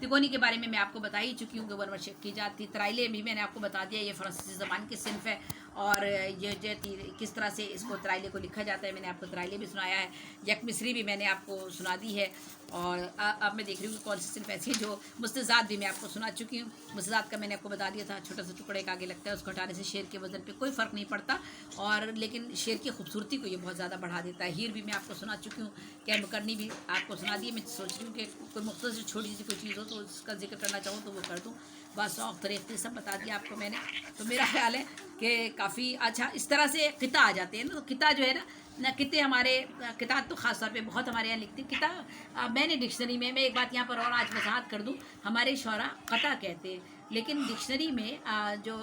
तिकोनी के बारे में मैं आपको बता ही चुकी हूँ कि वर्वर की जात थी। तराइले भी मैंने आपको बता दिया, ये फ्रांसीसी ज़बान की सिनफ है और ये जो किस तरह से इसको तराइले को लिखा जाता है मैंने आपको तराइले भी सुनाया है। यक मिस्री भी मैंने आपको सुना दी है। और अब मैं देख रही हूँ कि कौन सी सिनफ ऐसी है जो मुस्तज़ात भी मैं आपको सुना चुकी हूँ। मुस्तज़ात का मैंने आपको बता दिया था, छोटा सा टुकड़े का आगे लगता है, उसको हटाने से शेर के वज़न पे कोई फ़र्क नहीं पड़ता, और लेकिन शेर की खूबसूरती को ये बहुत ज़्यादा बढ़ा देता है। हीर भी मैं आपको सुना चुकी हूँ, कैम करनी भी आपको सुना दी। मैं सोच रही हूँ कि कोई मुख्तसर छोटी सी कोई चीज़ हो तो उसका जिक्र करना चाहूँ तो वो कर दूँ। बस शौक़ तरीक़े सब बता दिया आपको मैंने। तो मेरा ख्याल है कि काफ़ी अच्छा इस तरह से किता आ जाते हैं ना। तो किता जो है ना किते हमारे किताब तो ख़ास तौर पे बहुत हमारे यहाँ लिखते हैं किता। मैंने डिक्शनरी में मैं एक बात यहाँ पर और आज वजाहत कर दूँ, हमारे शौरा कता कहते हैं, लेकिन डिक्शनरी में जो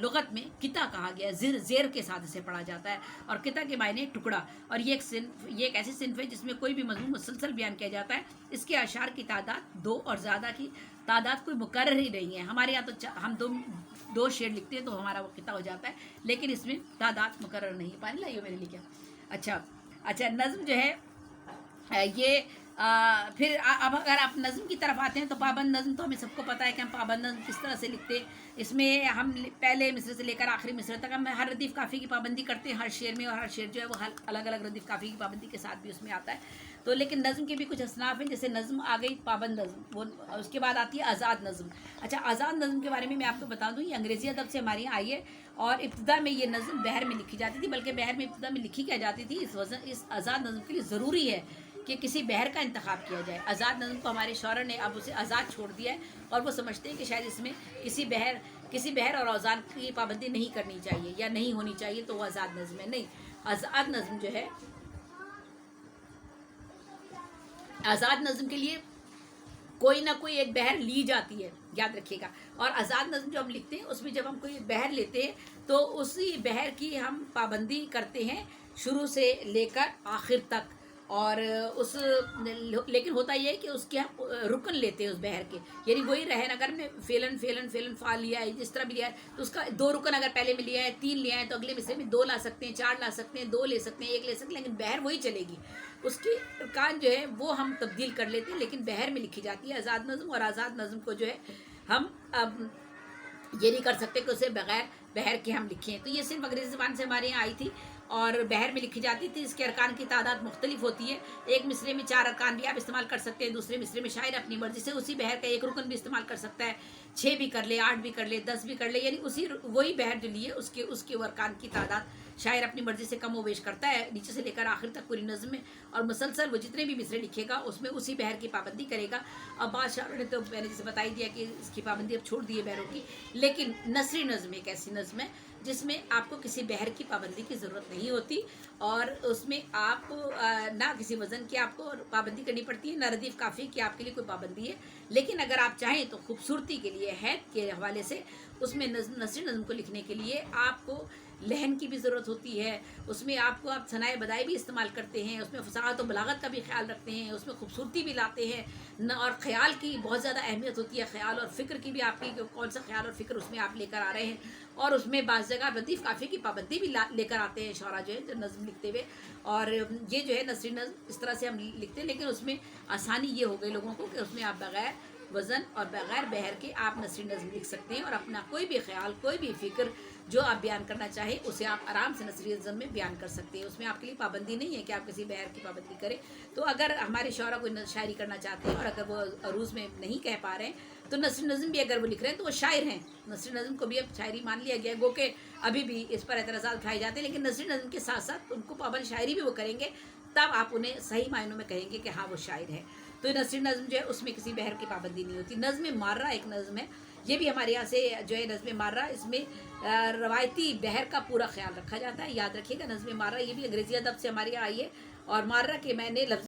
लुगत में किता कहा गया है, ज़ेर के साथ इसे पढ़ा जाता है। और किता के मायने टुकड़ा, और ये एक ऐसी सिनफ है जिसमें कोई भी मज़मून मुसलसल बयान किया जाता है। इसके अशार की तादाद 2 और ज़्यादा की तादाद कोई मुकर्रर ही नहीं है। हमारे यहाँ तो हम दो शेर लिखते हैं तो हमारा वो किता हो जाता है, लेकिन इसमें तादाद मुकर्रर नहीं है। पानी लाइए मेरे लिए क्या। अच्छा नज़्म जो है ये फिर अब अगर आप नज़्म की तरफ आते हैं तो पाबंद नज़्म तो हमें सबको पता है कि हम पाबंद नज़्म किस तरह से लिखते हैं। इसमें हम पहले मिसरे से लेकर आखिरी मिसरे तक हम हर रदीफ़ काफ़ी की पाबंदी करते हैं हर शेर में, और हर शेर जो है वो हर अलग अलग रदीफ़ काफ़ी की पाबंदी के साथ भी उसमें आता है। तो लेकिन नज़्म के भी कुछ असनाफ़ हैं, जैसे नज़्म आ गई पाबंद नज़्म, वो उसके बाद आती है आज़ाद नज़्म। अच्छा, आज़ाद नज़्म के बारे में मैं आपको बता दूँ, ये अंग्रेज़ी अदब से हमारे यहाँ आई है, और इब्तिदा में ये नज़्म बहर में लिखी जाती थी, बल्कि बहर में इब्तिदा में लिखी क्या जाती थी, इस आज़ाद नज़्म के लिए ज़रूरी है कि किसी बहर का इंतखाब किया जाए। आज़ाद नज़्म को हमारे शौरा ने अब उसे आज़ाद छोड़ दिया है, और वो समझते हैं कि शायद इसमें किसी बहर और औज़ान की पाबंदी नहीं करनी चाहिए या नहीं होनी चाहिए, तो वो आज़ाद नज़्म है। नहीं, आज़ाद नज़्म जो है, आज़ाद नज़्म के लिए कोई ना कोई एक बहर ली जाती है, याद रखिएगा। और आज़ाद नज़्म जो हम लिखते हैं उसमें जब हम कोई बहर लेते हैं तो उसी बहर की हम पाबंदी करते हैं शुरू से लेकर आखिर तक। और लेकिन होता यह है कि उसके हम रुकन लेते हैं उस बहर के, यानी वही रहन अगर मैं फेलन फ़ा लिया है, जिस तरह भी लिया है, तो उसका 2 रुकन अगर पहले में लिया है, 3 लिया है, तो अगले मिसरे में 2 ला सकते हैं, 4 ला सकते हैं, 2 ले सकते हैं, 1 ले सकते हैं, लेकिन बहर वही चलेगी। उसकी अरकान जो है वो हम तब्दील कर लेते हैं, लेकिन बहर में लिखी जाती है आज़ाद नज़्म। और आज़ाद नज़्म को जो है हम अब ये नहीं कर सकते कि उसे बग़ैर बहर के हम लिखें। तो ये सिर्फ अंग्रेज़ी ज़बान से हमारे यहाँ आई थी और बहर में लिखी जाती थी। इसके अरकान की तादाद मुख्तलिफ होती है। एक मिसरे में 4 अरकान भी आप इस्तेमाल कर सकते हैं, दूसरे मिसरे में शायर अपनी मर्ज़ी से उसी बहर का 1 रुकन भी इस्तेमाल कर सकता है, 6 भी कर ले, 8 भी कर ले, 10 भी कर ले, यानी वही बहर जो लिए उसके अरकान की तादाद शायर अपनी मर्ज़ी से कम व बेश करता है, नीचे से लेकर आखिर तक पूरी नज़्म में। और मुसलसल वो जितने भी मिसरे लिखेगा उसमें उसी बहर की पाबंदी करेगा। अब बादशाह ने तो मैंने जैसे बता ही दिया कि इसकी पाबंदी अब छोड़ दी है बहरों की। लेकिन नसरी नज़्म एक ऐसी नज़्म है जिसमें आपको किसी बहर की पाबंदी की ज़रूरत नहीं होती, और उसमें आप ना किसी वज़न की आपको पाबंदी करनी पड़ती है, ना रदीफ़ काफ़ी की आपके लिए कोई पाबंदी है। लेकिन अगर आप चाहें तो खूबसूरती के लिए, हैत के हवाले से उसमें नसरी नज़्म को लिखने के लिए आपको लहन की भी ज़रूरत होती है, उसमें आप सनाए बदाई भी इस्तेमाल करते हैं, उसमें फ़साहत और बलागत का भी ख्याल रखते हैं, उसमें खूबसूरती भी लाते हैं न, और ख़याल की बहुत ज़्यादा अहमियत होती है, ख़याल और फ़िक्र की भी आपकी कौन सा ख्याल और फ़िक्र उसमें आप लेकर आ रहे हैं। और उसमें बाज़ जगह रदीफ़ काफ़ी की पाबंदी भी लेकर आते हैं शौरा जो है जो नज़्म लिखते हुए। और ये जो है नसरी नज़्म इस तरह से हम लिखते हैं, लेकिन उसमें आसानी ये हो गई लोगों को कि उसमें आप बग़ैर वज़न और बग़ैर बहर के आप नसरी नज़्म लिख सकते हैं, और अपना कोई भी ख्याल, कोई भी फ़िक्र जो आप बयान करना चाहें उसे आप आराम से नसरी नज़्म में बयान कर सकते हैं। उसमें आपके लिए पाबंदी नहीं है कि आप किसी बहर की पाबंदी करें। तो अगर हमारे शौरा कोई शायरी करना चाहते हैं और अगर वो अरूज़ में नहीं कह पा रहे हैं तो नसरी नज़्म भी अगर वो लिख रहे हैं तो वो शायर हैं। नसरी नज़्म को भी अब शायरी मान लिया गया है, गो के अभी भी इस पर एतराज़ात उठाए जाते हैं, लेकिन नसरी नज़्म के साथ साथ उनको पाबंद शायरी भी वो करेंगे, तब आप उन्हें सही मायनों में कहेंगे कि हाँ वो शायर है। तो नसरी नज़्म जो है उसमें किसी बहर की पाबंदी नहीं होती। नज़्म मार्रा एक नज़्म है, ये भी हमारे यहाँ से जो है नज़्म मार्रा, इसमें रवायती बहर का पूरा ख्याल रखा जाता है। याद रखिएगा नज़्म मार्रा ये भी अंग्रेज़ी अदब से हमारे यहाँ आई है, और मार्रा के मैंने लफ्ज़